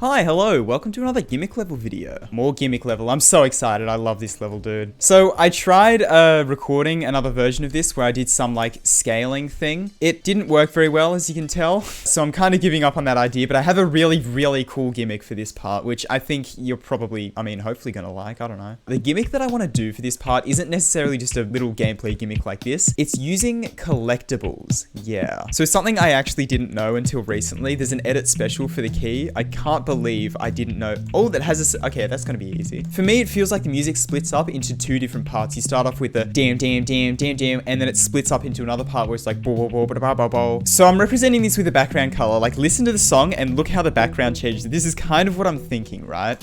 Hi, hello, welcome to another Gimmick level video. More Gimmick level, I'm so excited, I love this level, dude. So I tried recording another version of this where I did some like scaling thing. It didn't work very well, as you can tell, so I'm kind of giving up on that idea, but I have a really cool gimmick for this part, which I think you're probably, hopefully gonna like, I don't know. The gimmick that I want to do for this part isn't necessarily just a little gameplay gimmick like this, it's using collectibles, yeah. So something I actually didn't know until recently, there's an edit special for the key. I can't believe I didn't know. Oh, that has a, okay, that's gonna be easy. For me, it feels like the music splits up into two different parts. You start off with the damn, and then it splits up into another part where it's like bo bo bo ba ba ba bo. So I'm representing this with a background color. Like, listen to the song and look how the background changes. This is kind of what I'm thinking, right?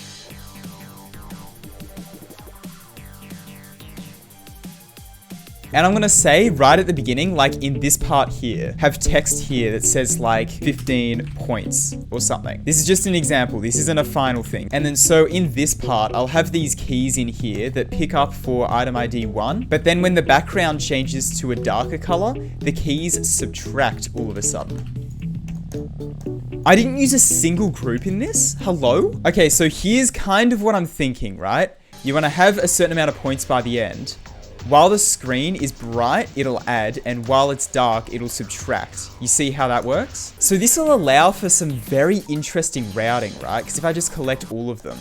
And I'm gonna say right at the beginning, like in this part here, have text here that says like 15 points or something. This is just an example. This isn't a final thing. And then so in this part, I'll have these keys in here that pick up for item ID 1. But then when the background changes to a darker color, the keys subtract all of a sudden. I didn't use a single group in this. Hello? Okay, so here's kind of what I'm thinking, right? You wanna have a certain amount of points by the end. While the screen is bright, it'll add, and while it's dark, it'll subtract. You see how that works? So this will allow for some very interesting routing, right? Because if I just collect all of them,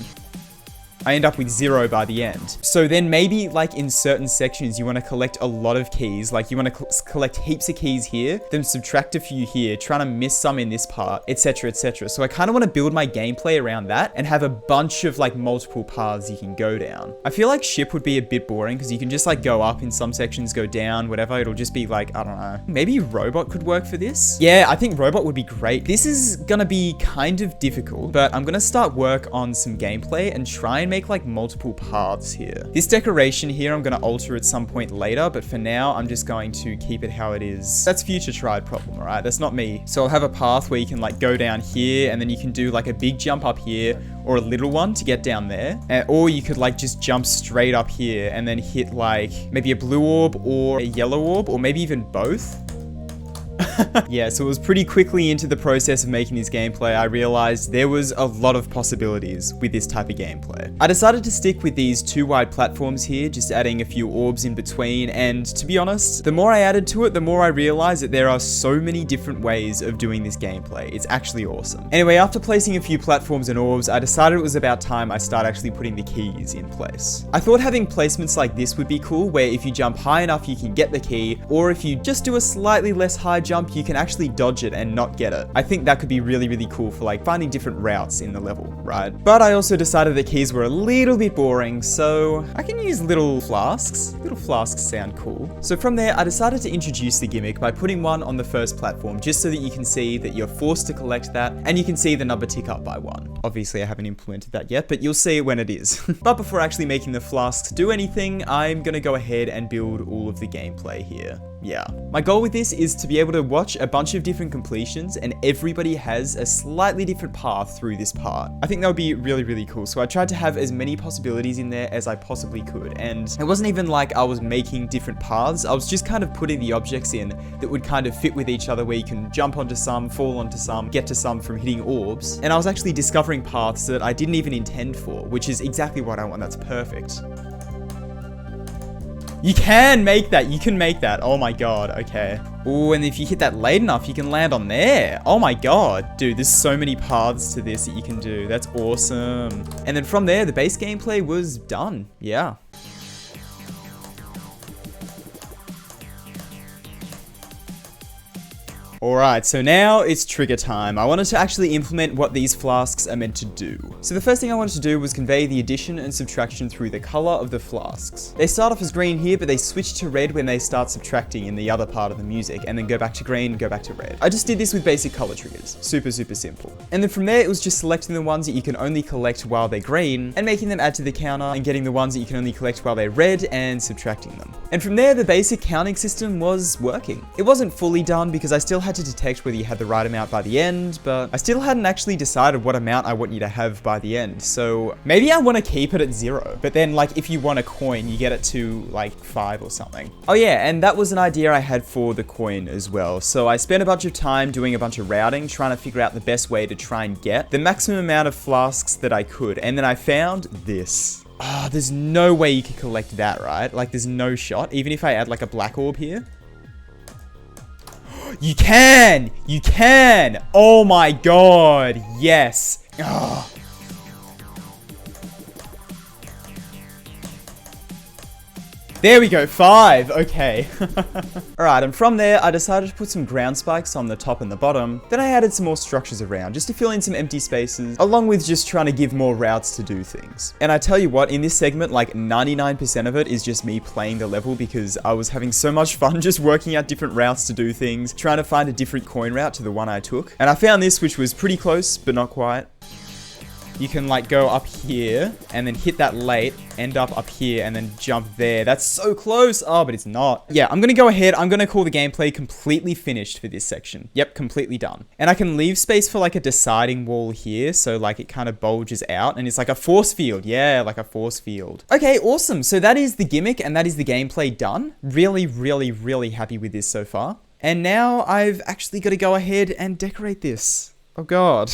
I end up with 0 by the end. So then maybe like in certain sections, you want to collect a lot of keys. Like you want to collect heaps of keys here, then subtract a few here, trying to miss some in this part, etc, etc. So I kind of want to build my gameplay around that and have a bunch of like multiple paths you can go down. I feel like ship would be a bit boring because you can just like go up in some sections, go down, whatever. It'll just be like, I don't know. Maybe robot could work for this. Yeah, I think robot would be great. This is gonna be kind of difficult, but I'm gonna start work on some gameplay and try and make like multiple paths here. This decoration here, I'm gonna alter at some point later, but for now, I'm just going to keep it how it is. That's future Tride problem, all right? That's not me. So I'll have a path where you can like go down here and then you can do like a big jump up here or a little one to get down there. Or you could like just jump straight up here and then hit like maybe a blue orb or a yellow orb or maybe even both. Yeah, so it was pretty quickly into the process of making this gameplay, I realized there was a lot of possibilities with this type of gameplay. I decided to stick with these 2 wide platforms here, just adding a few orbs in between, and to be honest, the more I added to it, the more I realized that there are so many different ways of doing this gameplay. It's actually awesome. Anyway, after placing a few platforms and orbs, I decided it was about time I start actually putting the keys in place. I thought having placements like this would be cool, where if you jump high enough, you can get the key, or if you just do a slightly less high jump, you can actually dodge it and not get it. I think that could be really cool for like finding different routes in the level, right? But I also decided that keys were a little bit boring, so I can use little flasks. Little flasks sound cool. So from there, I decided to introduce the gimmick by putting one on the first platform, just so that you can see that you're forced to collect that, and you can see the number tick up by 1. Obviously, I haven't implemented that yet, but you'll see it when it is. But before actually making the flasks do anything, I'm gonna go ahead and build all of the gameplay here. Yeah. My goal with this is to be able to watch a bunch of different completions and everybody has a slightly different path through this part. I think that would be really cool. So I tried to have as many possibilities in there as I possibly could. And it wasn't even like I was making different paths. I was just kind of putting the objects in that would kind of fit with each other, where you can jump onto some, fall onto some, get to some from hitting orbs. And I was actually discovering paths that I didn't even intend for, which is exactly what I want. That's perfect. You can make that. You can make that. Oh my god. Okay. Oh, and if you hit that late enough, you can land on there. Oh my god. Dude, there's so many paths to this that you can do. That's awesome. And then from there, the base gameplay was done. Yeah. Alright, so now it's trigger time. I wanted to actually implement what these flasks are meant to do. So the first thing I wanted to do was convey the addition and subtraction through the color of the flasks. They start off as green here, but they switch to red when they start subtracting in the other part of the music, and then go back to green, go back to red. I just did this with basic color triggers. Super simple. And then from there, it was just selecting the ones that you can only collect while they're green, and making them add to the counter, and getting the ones that you can only collect while they're red, and subtracting them. And from there, the basic counting system was working. It wasn't fully done because I still had to detect whether you had the right amount by the end, but I still hadn't actually decided what amount I want you to have by the end. So maybe I want to keep it at 0, but then like if you want a coin, you get it to like 5 or something. Oh yeah, and that was an idea I had for the coin as well. So I spent a bunch of time doing a bunch of routing, trying to figure out the best way to try and get the maximum amount of flasks that I could. And then I found this. Ah, there's no way you can collect that, right? Like there's no shot. Even if I add like a black orb here. You can! You can! Oh my god, yes. Ah. There we go, 5, okay. Alright, and from there, I decided to put some ground spikes on the top and the bottom. Then I added some more structures around, just to fill in some empty spaces, along with just trying to give more routes to do things. And I tell you what, in this segment, like 99% of it is just me playing the level because I was having so much fun just working out different routes to do things, trying to find a different coin route to the one I took. And I found this, which was pretty close, but not quite. You can like go up here and then hit that late, end up here and then jump there. That's so close. Oh, but it's not. Yeah, I'm going to go ahead. I'm going to call the gameplay completely finished for this section. Yep, completely done. And I can leave space for like a deciding wall here. So like it kind of bulges out and it's like a force field. Yeah, like a force field. Okay, awesome. So that is the gimmick and that is the gameplay done. Really, really, really happy with this so far. And now I've actually got to go ahead and decorate this. Oh god.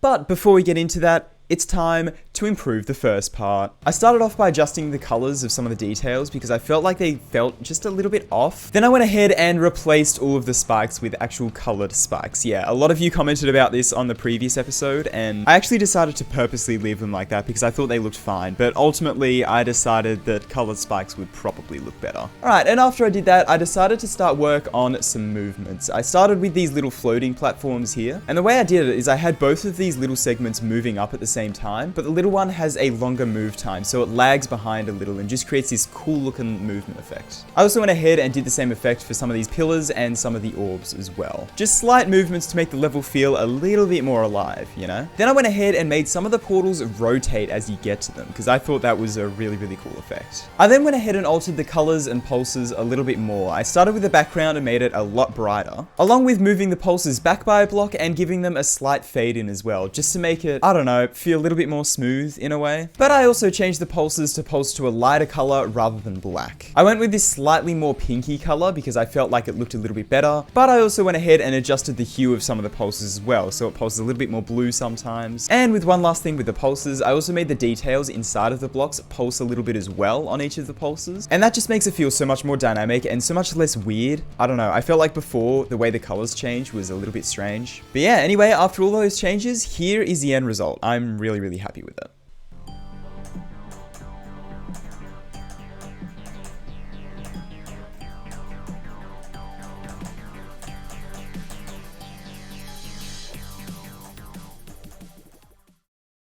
But before we get into that, it's time to improve the first part. I started off by adjusting the colors of some of the details because I felt like they felt just a little bit off. Then I went ahead and replaced all of the spikes with actual colored spikes. Yeah, a lot of you commented about this on the previous episode and I actually decided to purposely leave them like that because I thought they looked fine, but ultimately I decided that colored spikes would probably look better. Alright, and after I did that, I decided to start work on some movements. I started with these little floating platforms here, and the way I did it is I had both of these little segments moving up at the same time, but the little one has a longer move time, so it lags behind a little and just creates this cool looking movement effect. I also went ahead and did the same effect for some of these pillars and some of the orbs as well. Just slight movements to make the level feel a little bit more alive, you know? Then I went ahead and made some of the portals rotate as you get to them, because I thought that was a really, really cool effect. I then went ahead and altered the colors and pulses a little bit more. I started with the background and made it a lot brighter, along with moving the pulses back by a block and giving them a slight fade in as well, just to make it, I don't know, feel a little bit more smooth in a way. But I also changed the pulses to pulse to a lighter color rather than black. I went with this slightly more pinky color because I felt like it looked a little bit better, but I also went ahead and adjusted the hue of some of the pulses as well, so it pulses a little bit more blue sometimes. And with one last thing with the pulses, I also made the details inside of the blocks pulse a little bit as well on each of the pulses, and that just makes it feel so much more dynamic and so much less weird. I don't know, I felt like before the way the colors changed was a little bit strange. But yeah, anyway, after all those changes, here is the end result. I'm really, really happy with it.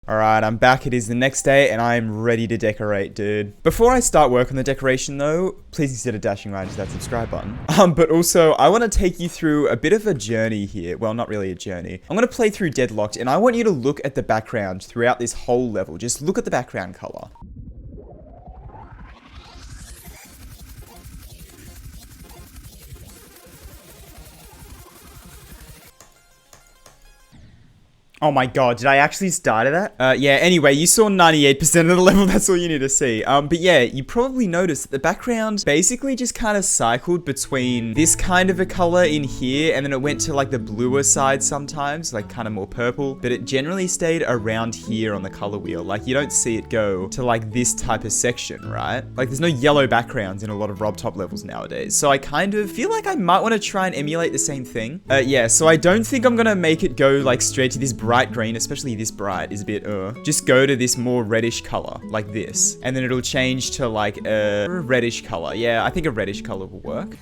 Alright, I'm back. It is the next day and I'm ready to decorate, dude. Before I start work on the decoration though, please consider dashing right into that subscribe button. But also, I want to take you through a bit of a journey here. Well, not really a journey. I'm going to play through Deadlocked and I want you to look at the background throughout this whole level. Just look at the background color. Oh my god, did I actually start at that? Yeah, anyway, you saw 98% of the level, that's all you need to see. But yeah, you probably noticed that the background basically just kind of cycled between this kind of a color in here, and then it went to like the bluer side sometimes, like kind of more purple, but it generally stayed around here on the color wheel. Like you don't see it go to like this type of section, right? Like there's no yellow backgrounds in a lot of Rob Top levels nowadays. So I kind of feel like I might want to try and emulate the same thing. Yeah, so I don't think I'm gonna make it go like straight to this bright green, especially this bright is a bit just go to this more reddish color like this, and then it'll change to like a reddish color. Yeah, I think a reddish color will work.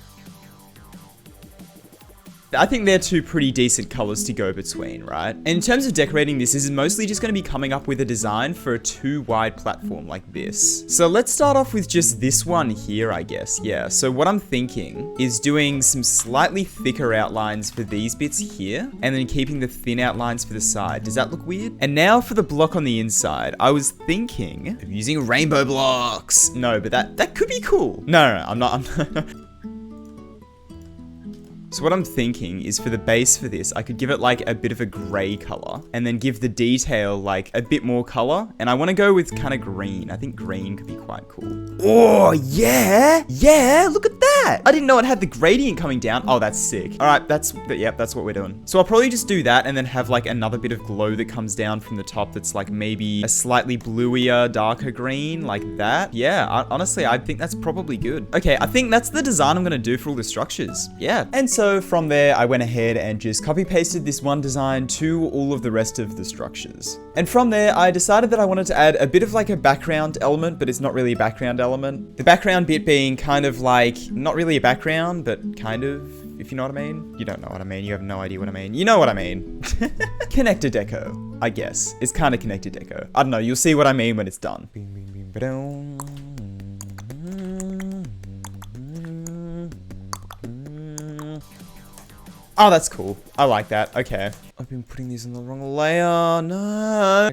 I think they're two pretty decent colors to go between, right? And in terms of decorating this is mostly just going to be coming up with a design for a 2-wide platform like this. So let's start off with just this one here, I guess. Yeah, so what I'm thinking is doing some slightly thicker outlines for these bits here, and then keeping the thin outlines for the side. Does that look weird? And now for the block on the inside. I was thinking of using rainbow blocks. No, but that could be cool. No, I'm not. So what I'm thinking is for the base for this, I could give it like a bit of a gray color and then give the detail like a bit more color. And I want to go with kind of green. I think green could be quite cool. Oh, yeah. Yeah, look at that. I didn't know it had the gradient coming down. Oh, that's sick. All right, that's what we're doing. So I'll probably just do that and then have like another bit of glow that comes down from the top that's like maybe a slightly bluier, darker green like that. Yeah, honestly, I think that's probably good. Okay, I think that's the design I'm gonna do for all the structures. Yeah. And so from there, I went ahead and just copy pasted this one design to all of the rest of the structures. And from there, I decided that I wanted to add a bit of like a background element, but it's not really a background element. The background bit being kind of like, not really a background, but kind of, if you know what I mean. You don't know what I mean. You have no idea what I mean. You know what I mean. Connector deco, I guess. It's kind of connector deco. I don't know. You'll see what I mean when it's done. Oh, that's cool. I like that. Okay. I've been putting these in the wrong layer. No.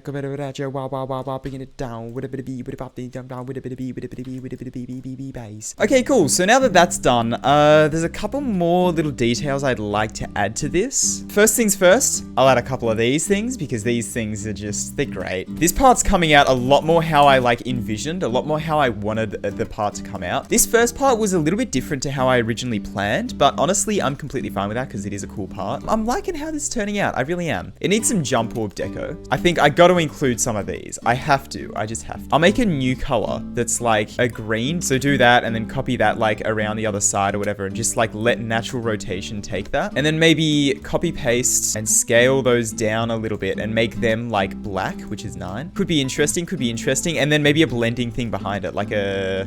Okay, cool. So now that that's done, there's a couple more little details I'd like to add to this. First things first, I'll add a couple of these things because these things are just, they're great. This part's coming out a lot more how I like envisioned, a lot more how I wanted the part to come out. This first part was a little bit different to how I originally planned, but honestly, I'm completely fine with that because it is a cool part. I'm liking how this is turning out. I really am. It needs some jump orb deco. I think I got to include some of these. I have to. I just have to. I'll make a new color that's like a green. So do that and then copy that like around the other side or whatever and just like let natural rotation take that. And then maybe copy paste and scale those down a little bit and make them like black, which is 9. Could be interesting. Could be interesting. And then maybe a blending thing behind it. Like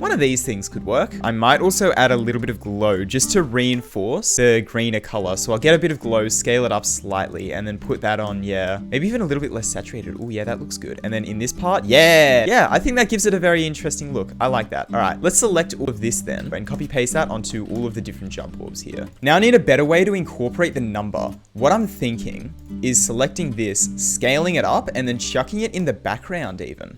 one of these things could work. I might also add a little bit of glow just to reinforce the greener color. So I'll get a bit of glow, scale it up slightly and then put that on, yeah. Maybe even a little bit less saturated. Oh yeah, that looks good. And then in this part, yeah, I think that gives it a very interesting look. I like that. All right, let's select all of this then and copy paste that onto all of the different jump orbs here. Now I need a better way to incorporate the number. What I'm thinking is selecting this, scaling it up, and then chucking it in the background even.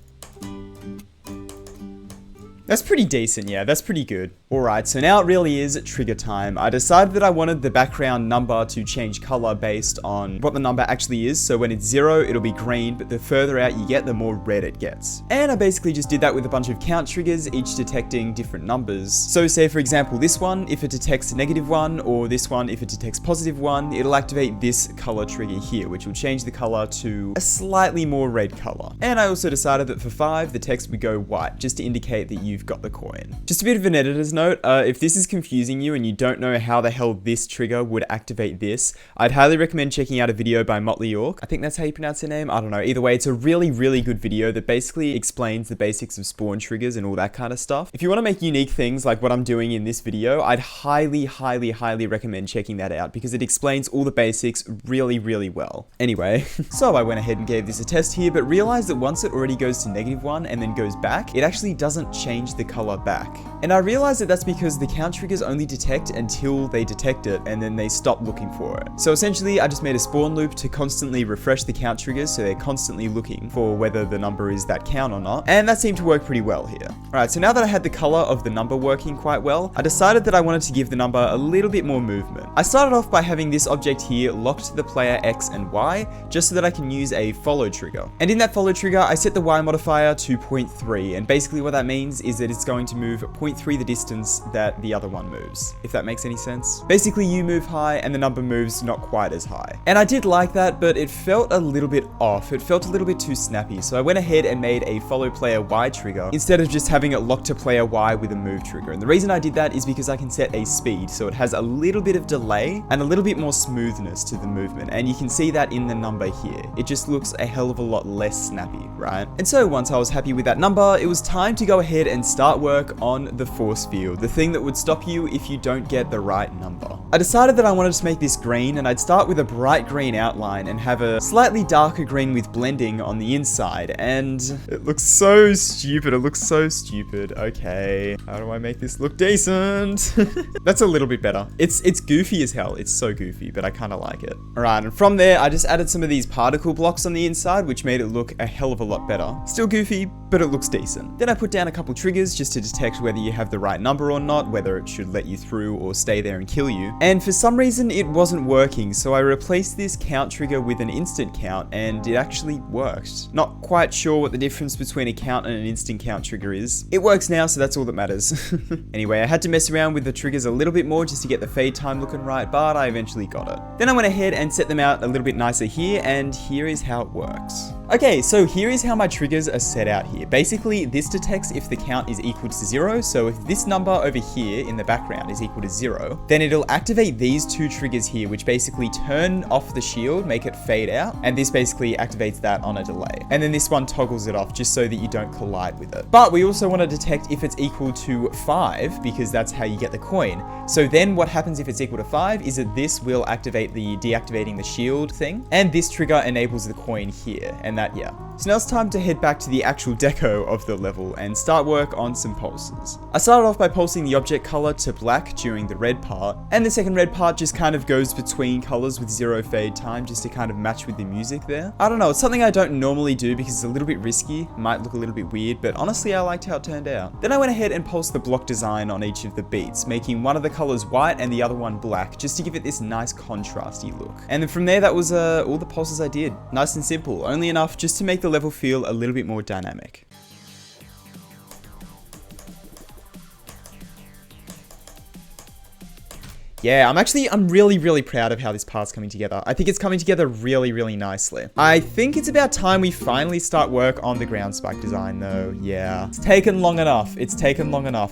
That's pretty decent, yeah, that's pretty good. Alright, so now it really is trigger time. I decided that I wanted the background number to change color based on what the number actually is. So when it's 0, it'll be green, but the further out you get, the more red it gets. And I basically just did that with a bunch of count triggers, each detecting different numbers. So say for example, this one, if it detects -1, or this one, if it detects +1, it'll activate this color trigger here, which will change the color to a slightly more red color. And I also decided that for 5, the text would go white, just to indicate that you've got the coin. Just a bit of an editor's note, if this is confusing you and you don't know how the hell this trigger would activate this, I'd highly recommend checking out a video by Motley York. I think that's how you pronounce her name. I don't know. Either way, it's a really, really good video that basically explains the basics of spawn triggers and all that kind of stuff. If you want to make unique things like what I'm doing in this video, I'd highly, highly, highly recommend checking that out because it explains all the basics really, really well. Anyway, so I went ahead and gave this a test here, but realized that once it already goes to -1 and then goes back, it actually doesn't change the color back. And I realized that that's because the count triggers only detect until they detect it and then they stop looking for it. So essentially I just made a spawn loop to constantly refresh the count triggers so they're constantly looking for whether the number is that count or not. And that seemed to work pretty well here. Alright, so now that I had the color of the number working quite well, I decided that I wanted to give the number a little bit more movement. I started off by having this object here locked to the player X and Y just so that I can use a follow trigger. And in that follow trigger, I set the Y modifier to 0.3, and basically what that means is that it's going to move 0.3 the distance that the other one moves, if that makes any sense. Basically, you move high and the number moves not quite as high. And I did like that, but it felt a little bit off. It felt a little bit too snappy, so I went ahead and made a follow player Y trigger instead of just having it locked to player Y with a move trigger. And the reason I did that is because I can set a speed, so it has a little bit of delay and a little bit more smoothness to the movement. And you can see that in the number here. It just looks a hell of a lot less snappy, right? And so once I was happy with that number, it was time to go ahead and start work on the force field, the thing that would stop you if you don't get the right number. I decided that I wanted to make this green, and I'd start with a bright green outline and have a slightly darker green with blending on the inside, and it looks so stupid. It looks so stupid. Okay, how do I make this look decent? That's a little bit better. It's goofy as hell. It's so goofy, but I kind of like it. All right, and from there, I just added some of these particle blocks on the inside, which made it look a hell of a lot better. Still goofy, but it looks decent. Then I put down a couple triggers triggers just to detect whether you have the right number or not, whether it should let you through or stay there and kill you. And for some reason it wasn't working, so I replaced this count trigger with an instant count, and it actually worked. Not quite sure what the difference between a count and an instant count trigger is. It works now, so that's all that matters. Anyway, I had to mess around with the triggers a little bit more just to get the fade time looking right, but I eventually got it. Then I went ahead and set them out a little bit nicer here, and here is how it works. Okay, so here is how my triggers are set out here. Basically, this detects if the count is equal to 0, so if this number over here in the background is equal to 0, then it'll activate these two triggers here, which basically turn off the shield, make it fade out, and this basically activates that on a delay. And then this one toggles it off just so that you don't collide with it. But we also want to detect if it's equal to 5, because that's how you get the coin. So then what happens if it's equal to 5 is that this will activate the deactivating the shield thing, and this trigger enables the coin here, and that, yeah. So now it's time to head back to the actual deco of the level and start work on some pulses. I started off by pulsing the object color to black during the red part, and the second red part just kind of goes between colors with 0 fade time just to kind of match with the music there. I don't know, it's something I don't normally do because it's a little bit risky, might look a little bit weird, but honestly I liked how it turned out. Then I went ahead and pulsed the block design on each of the beats, making one of the colors white and the other one black, just to give it this nice contrasty look. And then from there, that was all the pulses I did. Nice and simple, only enough just to make the level feel a little bit more dynamic. Yeah, I'm really proud of how this part's coming together. I think it's coming together really nicely. I think it's about time we finally start work on the ground spike design though. Yeah, it's taken long enough.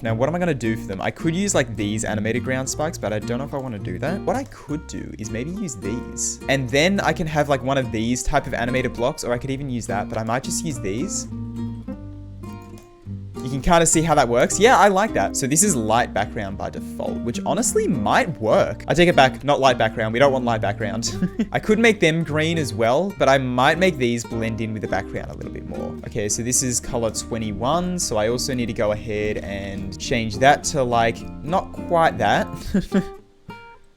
Now, what am I gonna do for them? I could use like these animated ground spikes, but I don't know if I want to do that. What I could do is maybe use these. And then I can have like one of these type of animated blocks, or I could even use that, but I might just use these. You can kind of see how that works. Yeah, I like that. So this is light background by default, which honestly might work. I take it back, not light background. We don't want light background. I could make them green as well, but I might make these blend in with the background a little bit more. Okay, so this is color 21. So I also need to go ahead and change that to like, not quite that.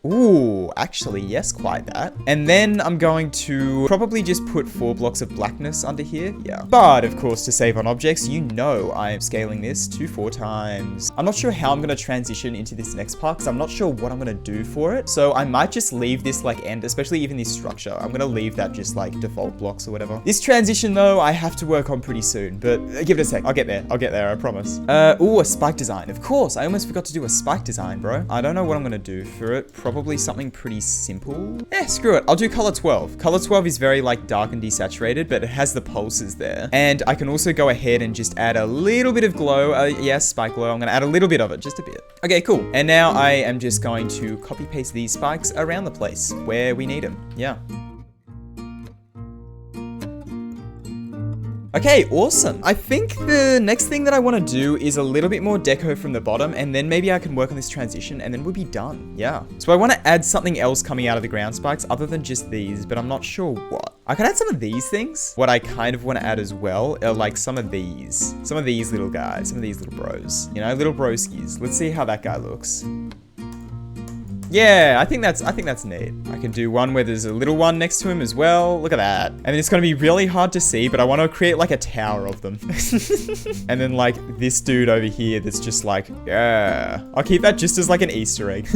Ooh, actually, yes, quite that. And then I'm going to probably just put 4 blocks of blackness under here. Yeah. But of course, to save on objects, you know I am scaling this to 4 times. I'm not sure how I'm going to transition into this next part because I'm not sure what I'm going to do for it. So I might just leave this like end, especially even this structure. I'm going to leave that just like default blocks or whatever. This transition though, I have to work on pretty soon, but give it a sec. I'll get there, I promise. Ooh, a spike design. Of course, I almost forgot to do a spike design, bro. I don't know what I'm going to do for it. Probably something pretty simple. Screw it. I'll do color 12. Color 12 is very like dark and desaturated, but it has the pulses there. And I can also go ahead and just add a little bit of glow. Yes, spike glow. I'm going to add a little bit of it, just a bit. Okay, cool. And now I am just going to copy paste these spikes around the place where we need them. Yeah. Okay, awesome. I think the next thing that I want to do is a little bit more deco from the bottom, and then maybe I can work on this transition and then we'll be done. Yeah. So I want to add something else coming out of the ground spikes other than just these, but I'm not sure what. I can add some of these things. What I kind of want to add as well are like some of these little guys, some of these little bros, you know, little broskies. Let's see how that guy looks. Yeah, I think that's neat. I can do one where there's a little one next to him as well. Look at that. And then it's gonna be really hard to see, but I want to create like a tower of them. And then like this dude over here that's just like, yeah. I'll keep that just as like an Easter egg.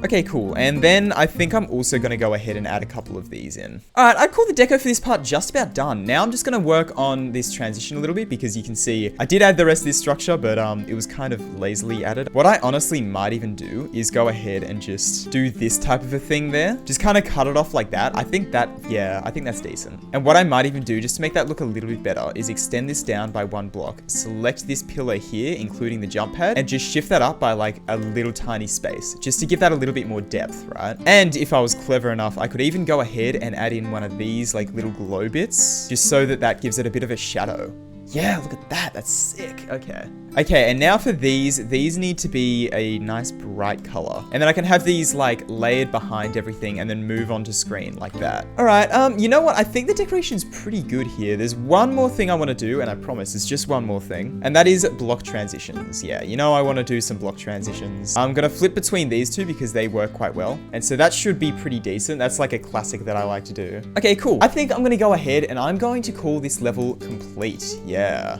Okay, cool. And then I think I'm also gonna go ahead and add a couple of these in. All right, I'd call the deco for this part just about done. Now I'm just gonna work on this transition a little bit because you can see I did add the rest of this structure, but it was kind of lazily added. What I honestly might even do is go ahead and just do this type of a thing there. Just kind of cut it off like that. I think that's decent. And what I might even do just to make that look a little bit better is extend this down by 1 block, select this pillar here, including the jump pad, and just shift that up by like a little tiny space, just to give that a little bit more depth, right? And if I was clever enough, I could even go ahead and add in one of these like little glow bits, just so that that gives it a bit of a shadow. Yeah, look at that. That's sick. Okay. Okay, and now for these need to be a nice bright color. And then I can have these like layered behind everything and then move onto screen like that. All right, you know what? I think the decoration's pretty good here. There's one more thing I want to do, and I promise it's just one more thing. And that is block transitions. Yeah, you know I want to do some block transitions. I'm going to flip between these two because they work quite well. And so that should be pretty decent. That's like a classic that I like to do. Okay, cool. I think I'm going to go ahead and I'm going to call this level complete. Yeah.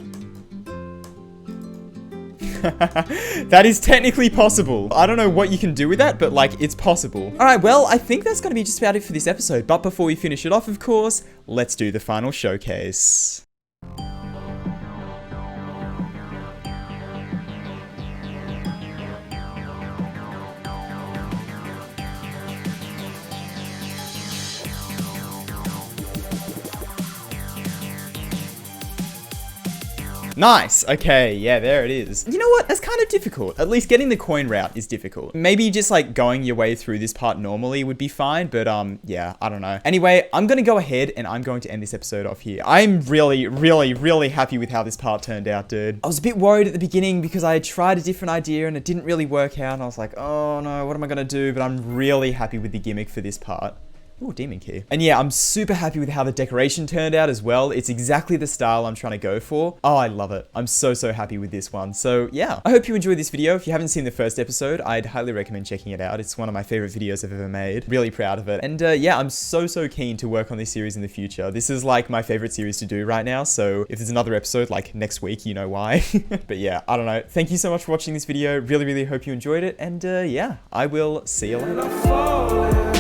That is technically possible. I don't know what you can do with that, but like, it's possible. All right, well, I think that's gonna be just about it for this episode. But before we finish it off, of course, let's do the final showcase. Nice. Okay, yeah, there it is. You know what? That's kind of difficult. At least getting the coin route is difficult. Maybe just like going your way through this part normally would be fine, but yeah, I don't know. Anyway, I'm gonna go ahead and I'm going to end this episode off here. I'm really happy with how this part turned out, dude. I was a bit worried at the beginning because I had tried a different idea and it didn't really work out, and I was like, oh no, what am I gonna do? But I'm really happy with the gimmick for this part. Ooh, demon key. And yeah, I'm super happy with how the decoration turned out as well. It's exactly the style I'm trying to go for. Oh, I love it. I'm so happy with this one. So yeah, I hope you enjoyed this video. If you haven't seen the first episode, I'd highly recommend checking it out. It's one of my favorite videos I've ever made. Really proud of it. And yeah, I'm so keen to work on this series in the future. This is like my favorite series to do right now. So if there's another episode like next week, you know why. But yeah, I don't know. Thank you so much for watching this video. Really hope you enjoyed it. And yeah, I will see you later.